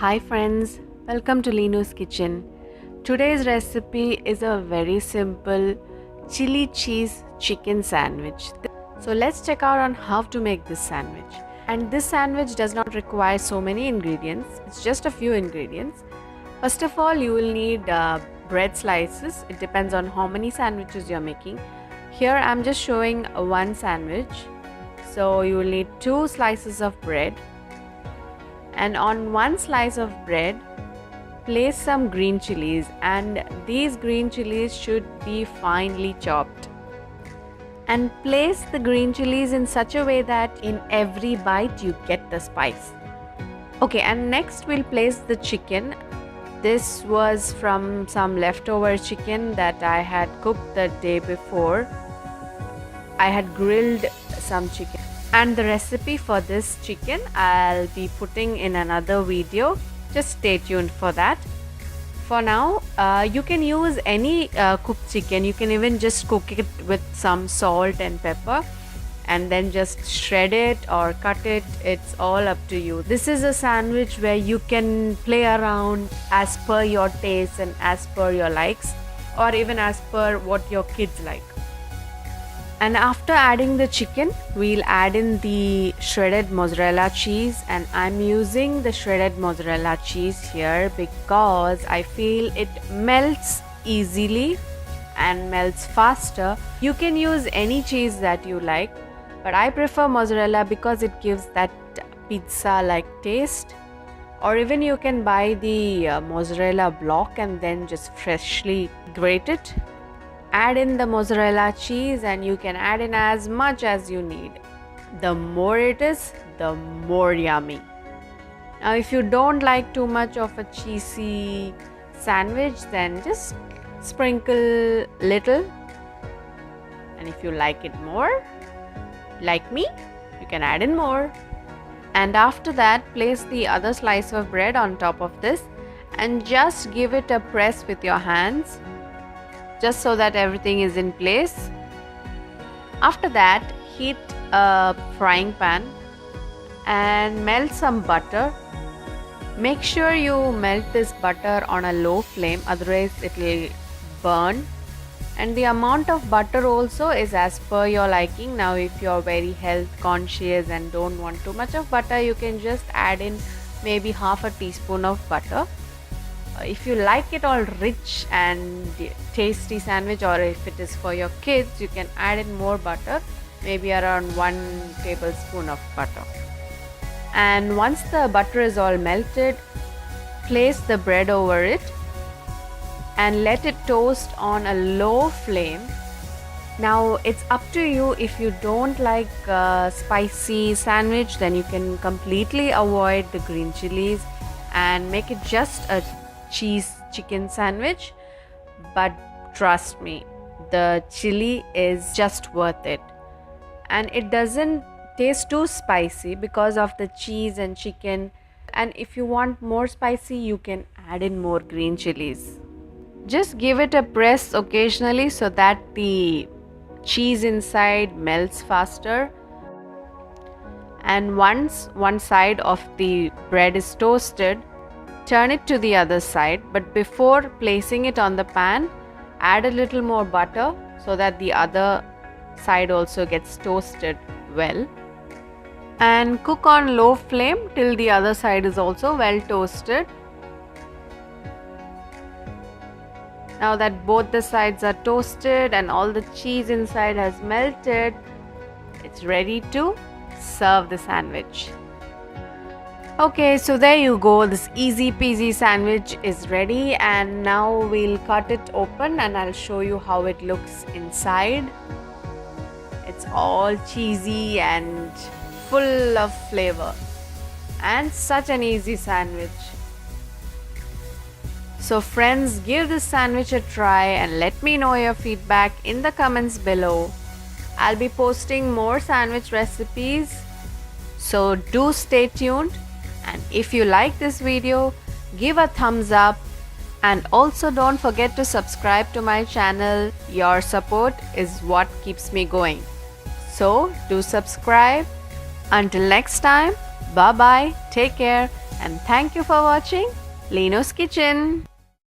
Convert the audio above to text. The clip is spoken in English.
Hi friends, welcome to Linu's Kitchen. Today's recipe is a very simple chili cheese chicken sandwich. So let's check out on how to make this sandwich. And this sandwich does not require so many ingredients, it's just a few ingredients. First of all, you will need bread slices. It depends on how many sandwiches you're making. Here I'm just showing one sandwich. So you will need 2 slices of bread. And on one slice of bread, place some green chilies, and these green chilies should be finely chopped. And place the green chilies in such a way that in every bite you get the spice. Okay, and next we'll place the chicken. This was from some leftover chicken that I had cooked the day before. I had grilled some chicken. And the recipe for this chicken I'll be putting in another video. Just stay tuned for that. For now, you can use any cooked chicken. You can even just cook it with some salt and pepper and then just shred it or cut it. It's all up to you. This is a sandwich where you can play around as per your taste and as per your likes, or even as per what your kids like. And after adding the chicken, we'll add in the shredded mozzarella cheese, and I'm using the shredded mozzarella cheese here because I feel it melts easily and melts faster. You can use any cheese that you like, but I prefer mozzarella because it gives that pizza like taste. Or even you can buy the mozzarella block and then just freshly grate it. Add in the mozzarella cheese, and you can add in as much as you need. The more it is, the more yummy. Now if you don't like too much of a cheesy sandwich, then just sprinkle little. And if you like it more, like me, you can add in more. And after that, place the other slice of bread on top of this and just give it a press with your hands, just so that everything is in place. After that, heat a frying pan and melt some butter. Make sure you melt this butter on a low flame, otherwise it will burn. And the amount of butter also is as per your liking. Now if you're very health conscious and don't want too much of butter, you can just add in maybe half a teaspoon of butter. If you like it all rich and tasty sandwich, or if it is for your kids, you can add in more butter, maybe around 1 tablespoon of butter. And once the butter is all melted, place the bread over it and let it toast on a low flame. Now it's up to you. If you don't like spicy sandwich, then you can completely avoid the green chilies and make it just a cheese chicken sandwich. But trust me, the chili is just worth it, and it doesn't taste too spicy because of the cheese and chicken. And if you want more spicy, you can add in more green chilies. Just give it a press occasionally so that the cheese inside melts faster. And once one side of the bread is toasted, turn it to the other side, but before placing it on the pan, add a little more butter so that the other side also gets toasted well. And cook on low flame till the other side is also well toasted. Now that both the sides are toasted and all the cheese inside has melted, it's ready to serve the sandwich. Okay, so there you go. This easy peasy sandwich is ready, and now we'll cut it open and I'll show you how it looks inside. It's all cheesy and full of flavor, and such an easy sandwich. So friends, give this sandwich a try and let me know your feedback in the comments below. I'll be posting more sandwich recipes, so do stay tuned. And if you like this video, give a thumbs up, and also don't forget to subscribe to my channel. Your support is what keeps me going. So do subscribe. Until next time, bye bye, take care, And thank you for watching Lino's Kitchen.